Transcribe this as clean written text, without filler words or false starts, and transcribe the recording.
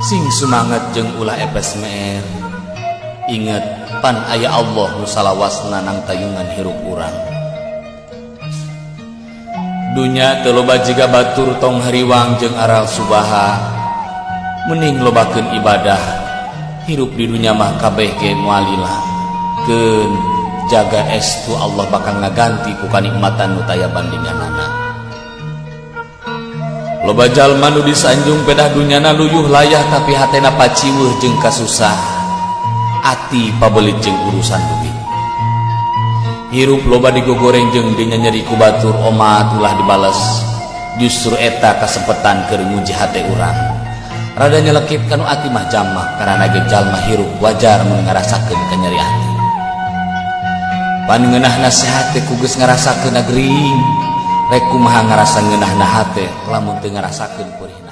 sing semangat jeung ulah epes meer. Inget pan aya Allah nu salawasna nang tayungan hirup urang. Dunya teu loba jiga batur tong hariwang jeung aral subaha. Mending lobakeun ibadah. Hirup di dunya mah kabeh ge moal lillah. Keun jaga estu Allah bakal ngaganti ku kanikmatan nu taya bandinganana. Loba jalma nu disanjung pedah dunyana luyuh layah tapi hatena paciweuh jeung kasusah. Ati pabelit jeung urusan duit. Hirup loba digogoreng jeung dinya nyeri ku batur omat ulah dibales. Justru eta kasempetan keur nguji hate urang. Rada nyelekit kanu ati mah jamak karana ge jalma hirup wajar mun ngarasakeun kanyeri ati. Pan ngeunahna sehat teh ku geus ngarasakeun gering. Rek kumaha ngarasa ngeunahna hate lamun teu ngarasakeun perih.